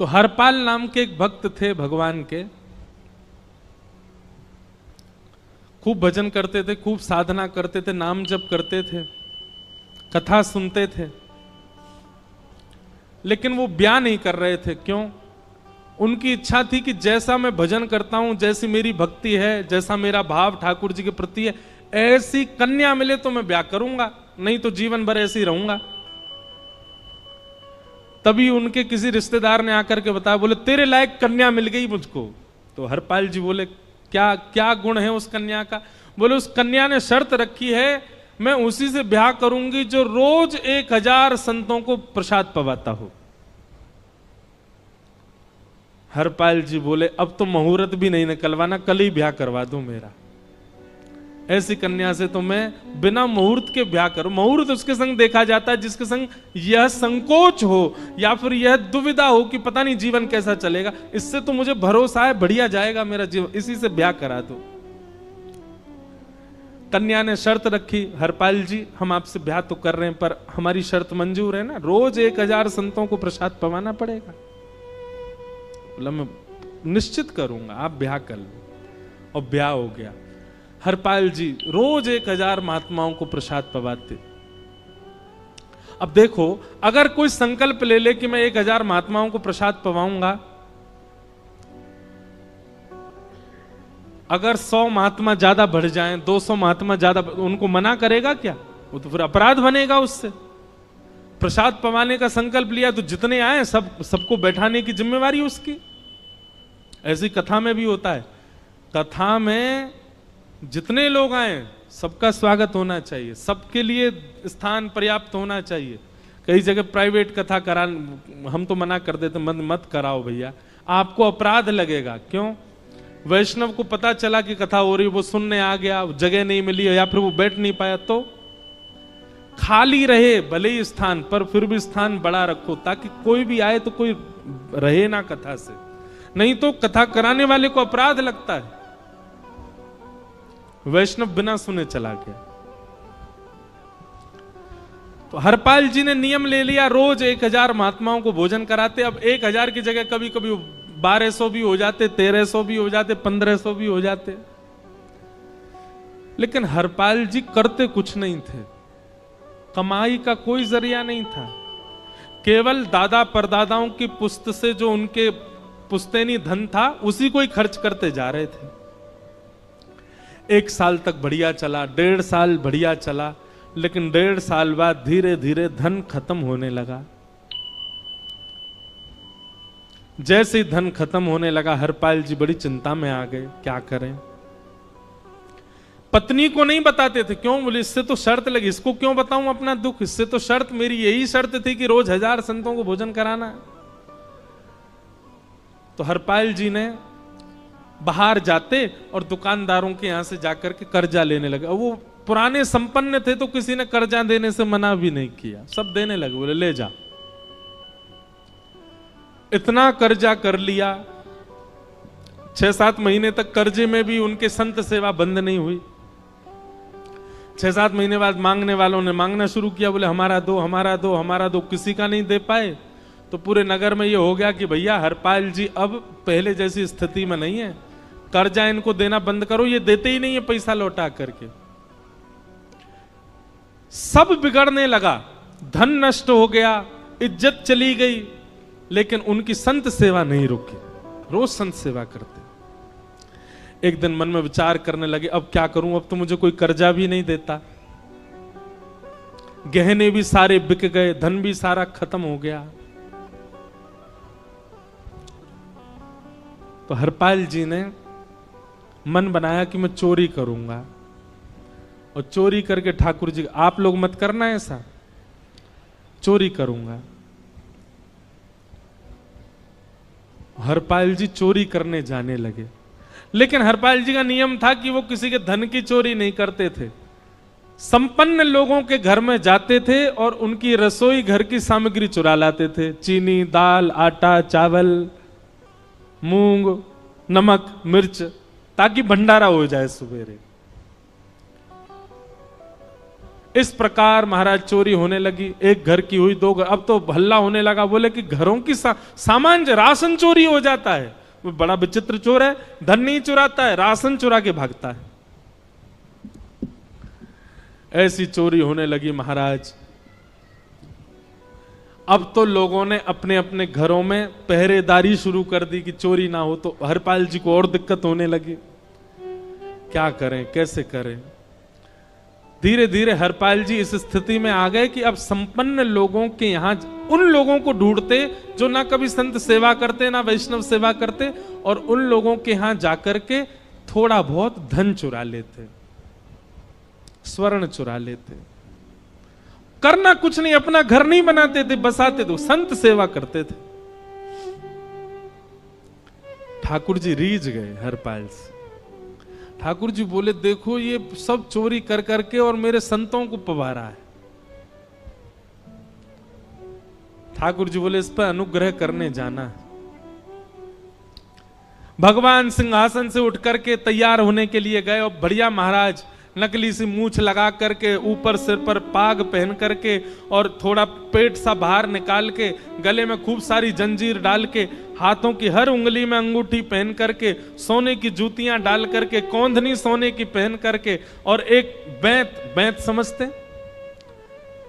तो हरपाल नाम के एक भक्त थे भगवान के, खूब भजन करते थे, खूब साधना करते थे, नाम जप करते थे, कथा सुनते थे, लेकिन वो ब्याह नहीं कर रहे थे। क्यों? उनकी इच्छा थी कि जैसा मैं भजन करता हूं, जैसी मेरी भक्ति है, जैसा मेरा भाव ठाकुर जी के प्रति है, ऐसी कन्या मिले तो मैं ब्याह करूंगा, नहीं तो जीवन भर ऐसे ही रहूंगा। तभी उनके किसी रिश्तेदार ने आकर के बताया, बोले तेरे लायक कन्या मिल गई मुझको। तो हरपाल जी बोले क्या क्या गुण है उस कन्या का? बोले उस कन्या ने शर्त रखी है, मैं उसी से ब्याह करूंगी जो रोज 1000 संतों को प्रसाद पवाता हो। हरपाल जी बोले अब तो मुहूर्त भी नहीं निकलवाना, कल ही ब्याह करवा दो मेरा। ऐसी कन्या से तो मैं बिना मुहूर्त के ब्याह करूं। मुहूर्त उसके संग देखा जाता है जिसके संग यह संकोच हो या फिर यह दुविधा हो कि पता नहीं जीवन कैसा चलेगा, इससे तो मुझे भरोसा है बढ़िया जाएगा मेरा जीवन, इसी से ब्याह करा दो। कन्या ने शर्त रखी, हरपाल जी हम आपसे ब्याह तो कर रहे हैं पर हमारी शर्त मंजूर है ना, रोज 1000 संतों को प्रसाद पवाना पड़ेगा। बोला मैं निश्चित करूंगा, आप ब्याह कर लो। और ब्याह हो गया। हरपाल जी रोज 1000 महात्माओं को प्रसाद पवाते। अब देखो, अगर कोई संकल्प ले ले कि मैं 1000 महात्माओं को प्रसाद पवाऊंगा, अगर 100 महात्मा ज्यादा बढ़ जाएं, 200 महात्मा ज्यादा, उनको मना करेगा क्या? वो तो फिर अपराध बनेगा उससे। प्रसाद पवाने का संकल्प लिया तो जितने आए सबको बैठाने की जिम्मेवारी उसकी। ऐसी कथा में भी होता है, कथा में जितने लोग आए सबका स्वागत होना चाहिए, सबके लिए स्थान पर्याप्त होना चाहिए। कई जगह प्राइवेट कथा करा, हम तो मना कर देते, मत कराओ भैया, आपको अपराध लगेगा। क्यों? वैष्णव को पता चला कि कथा हो रही, वो सुनने आ गया, जगह नहीं मिली या फिर वो बैठ नहीं पाया, तो खाली रहे भले ही स्थान, पर फिर भी स्थान बड़ा रखो ताकि कोई भी आए तो कोई रहे ना कथा से, नहीं तो कथा कराने वाले को अपराध लगता है। वैष्णव बिना सुने चला गया। तो हरपाल जी ने नियम ले लिया, रोज 1000 महात्माओं को भोजन कराते। अब 1000 की जगह कभी कभी 1200 भी हो जाते, 1300 भी हो जाते, 1500 भी हो जाते। लेकिन हरपाल जी करते कुछ नहीं थे, कमाई का कोई जरिया नहीं था, केवल दादा परदादाओं की पुश्त से जो उनके पुश्तैनी धन था उसी को ही खर्च करते जा रहे थे। 1 साल तक बढ़िया चला, 1.5 साल बढ़िया चला, लेकिन 1.5 साल बाद धीरे धीरे धन खत्म होने लगा। जैसे ही धन खत्म होने लगा, हरपाल जी बड़ी चिंता में आ गए, क्या करें। पत्नी को नहीं बताते थे, क्यों? बोले इससे तो शर्त लगी, इसको क्यों बताऊं अपना दुख, इससे तो शर्त मेरी यही शर्त थी कि रोज 1000 संतों को भोजन कराना। तो हरपाल जी ने बाहर जाते और दुकानदारों के यहां से जाकर के कर्जा लेने लगे। वो पुराने संपन्न थे तो किसी ने कर्जा देने से मना भी नहीं किया, सब देने लगे, बोले ले जा। इतना कर्जा कर लिया, 6-7 महीने तक कर्जे में भी उनके संत सेवा बंद नहीं हुई। 6-7 महीने बाद मांगने वालों ने मांगना शुरू किया, बोले हमारा दो, हमारा दो, हमारा दो, किसी का नहीं दे पाए। तो पूरे नगर में ये हो गया कि भैया हरपाल जी अब पहले जैसी स्थिति में नहीं है, कर्जा इनको देना बंद करो, ये देते ही नहीं है पैसा लौटा करके। सब बिगड़ने लगा, धन नष्ट हो गया, इज्जत चली गई, लेकिन उनकी संत सेवा नहीं रुकी, रोज संत सेवा करते। एक दिन मन में विचार करने लगे, अब क्या करूं, अब तो मुझे कोई कर्जा भी नहीं देता, गहने भी सारे बिक गए, धन भी सारा खत्म हो गया। तो हरपाल जी ने मन बनाया कि मैं चोरी करूंगा, और चोरी करके ठाकुर जी, आप लोग मत करना ऐसा, चोरी करूंगा। हरपाल जी चोरी करने जाने लगे, लेकिन हरपाल जी का नियम था कि वो किसी के धन की चोरी नहीं करते थे। संपन्न लोगों के घर में जाते थे और उनकी रसोई घर की सामग्री चुरा लाते थे, चीनी, दाल, आटा, चावल, मूंग, नमक, मिर्च, ताकि भंडारा हो जाए सवेरे। इस प्रकार महाराज चोरी होने लगी। एक घर की हुई, दो घर, अब तो हल्ला होने लगा। बोले कि घरों की सामान राशन चोरी हो जाता है। वो बड़ा विचित्र चोर है, धन नहीं चुराता है, राशन चुरा के भागता है। ऐसी चोरी होने लगी महाराज। अब तो लोगों ने अपने अपने घरों में पहरेदारी शुरू कर दी कि चोरी ना हो। तो हरपाल जी को और दिक्कत होने लगी, क्या करें, कैसे करें। धीरे धीरे हरपाल जी इस स्थिति में आ गए कि अब संपन्न लोगों के यहां उन लोगों को ढूंढते जो ना कभी संत सेवा करते ना वैष्णव सेवा करते, और उन लोगों के यहां जाकर के थोड़ा बहुत धन चुरा लेते, स्वर्ण चुरा लेते। करना कुछ नहीं, अपना घर नहीं बनाते थे, बसाते थे, संत सेवा करते थे। ठाकुर जी रीझ गए हरपाल से। ठाकुर जी बोले, देखो ये सब चोरी कर करके और मेरे संतों को पवारा है। ठाकुर जी बोले, इस पर अनुग्रह करने जाना है। भगवान सिंहासन से उठ करके तैयार होने के लिए गए, और बढ़िया महाराज नकली सी मूछ लगा करके, ऊपर सिर पर पाग पहन करके, और थोड़ा पेट सा बाहर निकाल के, गले में खूब सारी जंजीर डाल के, हाथों की हर उंगली में अंगूठी पहन करके, सोने की जूतियां डाल करके, कौंधनी सोने की पहन करके, और एक बैंत समझते,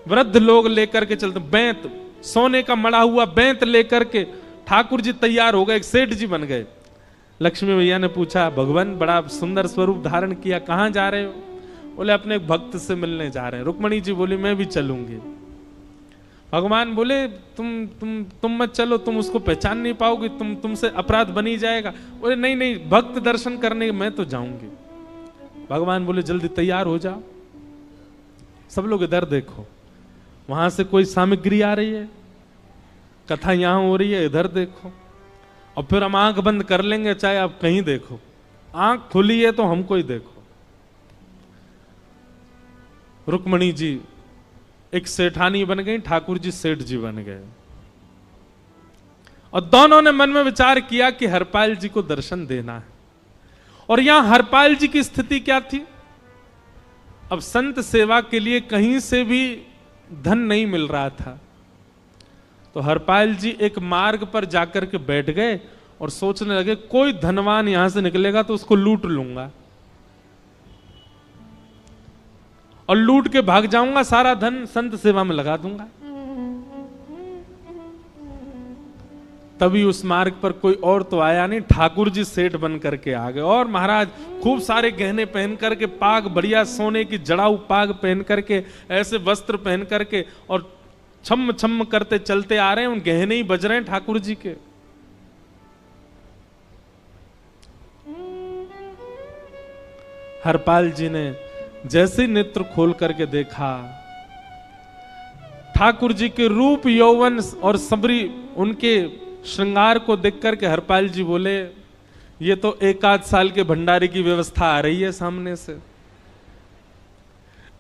वृद्ध लोग लेकर के चलते, बैंत, सोने का मड़ा हुआ बैंत लेकर के ठाकुर जी तैयार हो गए, एक सेठ जी बन गए। लक्ष्मी भैया ने पूछा, भगवान बड़ा सुंदर स्वरूप धारण किया, कहां जा रहे हो? बोले, अपने एक भक्त से मिलने जा रहे हैं। रुक्मणी जी बोली, मैं भी चलूंगी। भगवान बोले, तुम मत चलो, तुम उसको पहचान नहीं पाओगे, तुमसे अपराध बनी जाएगा। बोले, नहीं नहीं, भक्त दर्शन करने मैं तो जाऊंगी। भगवान बोले, जल्दी तैयार हो जाओ। सब लोग इधर देखो, वहां से कोई सामग्री आ रही है, कथा यहां हो रही है, इधर देखो, और फिर हम आंख बंद कर लेंगे, चाहे आप कहीं देखो। आंख खुली है तो हमको ही देखो। रुक्मणी जी एक सेठानी बन गई, ठाकुर जी सेठ जी बन गए, और दोनों ने मन में विचार किया कि हरपाल जी को दर्शन देना है। और यहां हरपाल जी की स्थिति क्या थी? अब संत सेवा के लिए कहीं से भी धन नहीं मिल रहा था। तो हरपाल जी एक मार्ग पर जाकर के बैठ गए और सोचने लगे, कोई धनवान यहां से निकलेगा तो उसको लूट लूंगा, और लूट के भाग जाऊंगा, सारा धन संत सेवा में लगा दूंगा। तभी उस मार्ग पर कोई और तो आया नहीं, ठाकुर जी सेठ बन करके आ गए। और महाराज खूब सारे गहने पहन करके, पाग बढ़िया सोने की जड़ाऊ पाग पहन करके, ऐसे वस्त्र पहन करके, और छम छम करते चलते आ रहे हैं। उन गहने ही बज रहे हैं ठाकुर जी के। हरपाल जी ने जैसे नेत्र खोल करके देखा, ठाकुर जी के रूप यौवन और सबरी उनके श्रृंगार को देख करके हरपाल जी बोले, ये तो एक आध साल के भंडारे की व्यवस्था आ रही है सामने से।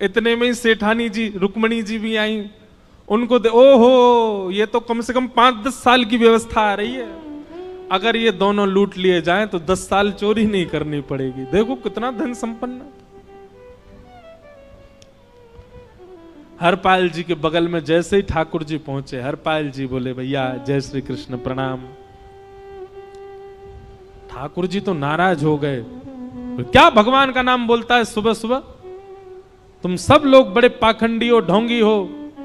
इतने में ही सेठानी जी, रुक्मणी जी भी आई। उनको ओहो, ये तो कम से कम 5-10 साल की व्यवस्था आ रही है। अगर ये दोनों लूट लिए जाएं तो 10 साल चोरी नहीं करनी पड़ेगी। देखो कितना धन संपन्न। हरपाल जी के बगल में जैसे ही ठाकुर जी पहुंचे, हरपाल जी बोले, भैया जय श्री कृष्ण, प्रणाम। ठाकुर जी तो नाराज हो गए, क्या भगवान का नाम बोलता है सुबह सुबह? तुम सब लोग बड़े पाखंडी हो, ढोंगी हो।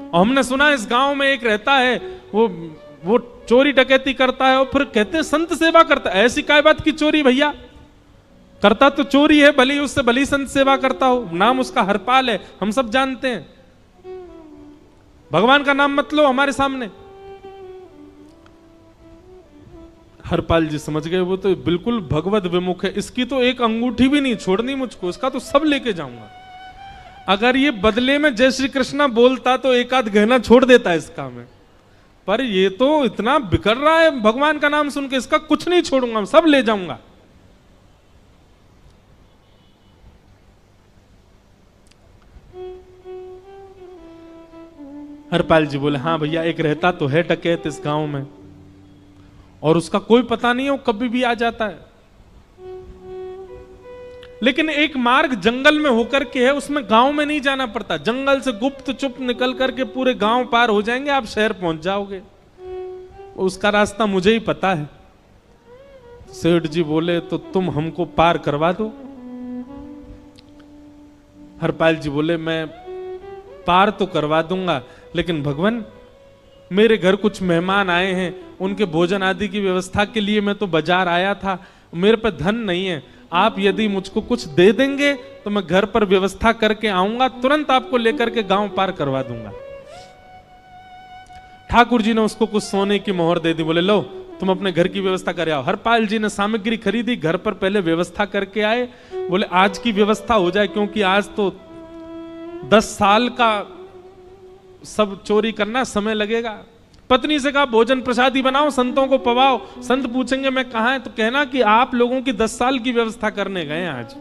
और हमने सुना इस गांव में एक रहता है, वो चोरी डकैती करता है, और फिर कहते हैं संत सेवा करता है। ऐसी काय बात की चोरी भैया? करता तो चोरी है, भली उससे भली संत सेवा करता हो। नाम उसका हरपाल है, हम सब जानते हैं। भगवान का नाम मत लो हमारे सामने। हरपाल जी समझ गए, वो तो बिल्कुल भगवत विमुख है, इसकी तो एक अंगूठी भी नहीं छोड़नी मुझको, इसका तो सब लेके जाऊंगा। अगर ये बदले में जय श्री कृष्णा बोलता तो एक आध गहना छोड़ देता है इसका में, पर ये तो इतना बिखर रहा है भगवान का नाम सुन के, इसका कुछ नहीं छोड़ूंगा, सब ले जाऊंगा। हरपाल जी बोले, हाँ भैया, एक रहता तो है डकैत इस गांव में, और उसका कोई पता नहीं है, वो कभी भी आ जाता है। लेकिन एक मार्ग जंगल में होकर के है, उसमें गांव में नहीं जाना पड़ता। जंगल से गुप्त चुप निकल करके पूरे गांव पार हो जाएंगे, आप शहर पहुंच जाओगे। उसका रास्ता मुझे ही पता है। सेठ जी बोले तो तुम हमको पार करवा दो। हरपाल जी बोले मैं पार तो करवा दूंगा, लेकिन भगवान मेरे घर कुछ मेहमान आए हैं, उनके भोजन आदि की व्यवस्था के लिए मैं तो बाजार आया था, मेरे पे धन नहीं है। आप यदि मुझको कुछ दे देंगे तो मैं घर पर व्यवस्था करके आऊंगा, तुरंत आपको लेकर के गांव पार करवा दूंगा। ठाकुर जी ने उसको कुछ सोने की मोहर दे दी, बोले लो तुम अपने घर की व्यवस्था कर आओ। हरपाल जी ने सामग्री खरीदी, घर पर पहले व्यवस्था करके आए। बोले आज की व्यवस्था हो जाए, क्योंकि आज तो 10 साल का सब चोरी करना समय लगेगा। पत्नी से कहा भोजन प्रसादी बनाओ, संतों को पवाओ। संत पूछेंगे मैं कहां है, तो कहना कि आप लोगों की 10 साल की व्यवस्था करने गए आज।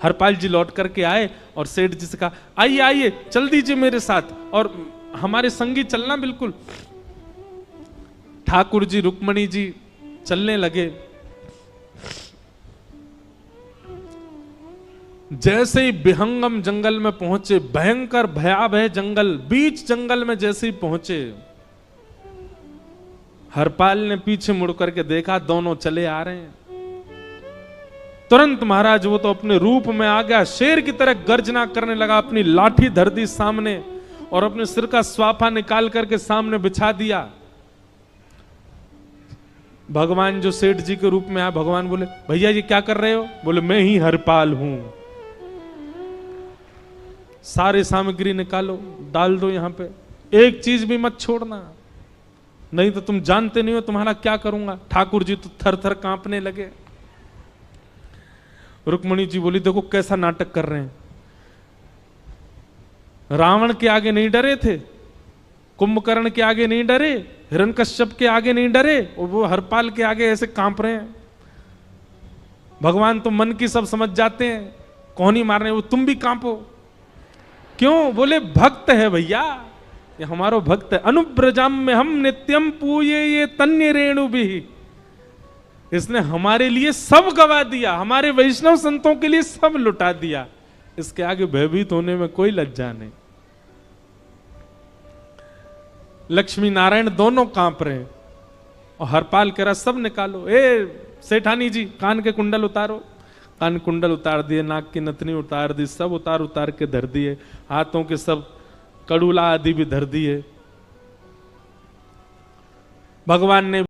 हरपाल जी लौट करके आए और सेठ जी से कहा आइए आइए चल दीजिए मेरे साथ, और हमारे संगी चलना बिल्कुल। ठाकुर जी रुक्मणी जी चलने लगे। जैसे ही विहंगम जंगल में पहुंचे, भयंकर भयावह जंगल, बीच जंगल में जैसे ही पहुंचे, हरपाल ने पीछे मुड़ करके देखा, दोनों चले आ रहे हैं। तुरंत महाराज वो तो अपने रूप में आ गया, शेर की तरह गर्जना करने लगा, अपनी लाठी धर दी सामने और अपने सिर का स्वाफा निकाल करके सामने बिछा दिया। भगवान जो सेठ जी के रूप में आया, भगवान बोले भैया ये क्या कर रहे हो? बोले मैं ही हरपाल हूं। सारे सामग्री निकालो, डाल दो यहां पे, एक चीज भी मत छोड़ना, नहीं तो तुम जानते नहीं हो तुम्हारा क्या करूंगा। ठाकुर जी तो थर थर कांपने लगे। रुक्मणी जी बोली देखो कैसा नाटक कर रहे हैं। रावण के आगे नहीं डरे थे, कुंभकर्ण के आगे नहीं डरे, हिरण्यकश्यप के आगे नहीं डरे, और वो हरपाल के आगे ऐसे कांप रहे हैं। भगवान तो मन की सब समझ जाते हैं, कौन ही मारने, वो तुम भी कांपो क्यों? बोले भक्त है भैया, ये हमारो भक्त है। अनुब्रजाम में हम नित्यम पूये ये तन्य रेणु भी, इसने हमारे लिए सब गवा दिया, हमारे वैष्णव संतों के लिए सब लुटा दिया, इसके आगे भयभीत होने में कोई लज्जा नहीं। लक्ष्मी नारायण दोनों कांप रहे हैं और हरपाल कह रहा सब निकालो। ए सेठानी जी कान के कुंडल उतारो। कान कुंडल उतार दिए, नाक की नथनी उतार दी, सब उतार उतार के धर दिए, हाथों के सब कड़ूला आदि भी धर दिए। भगवान ने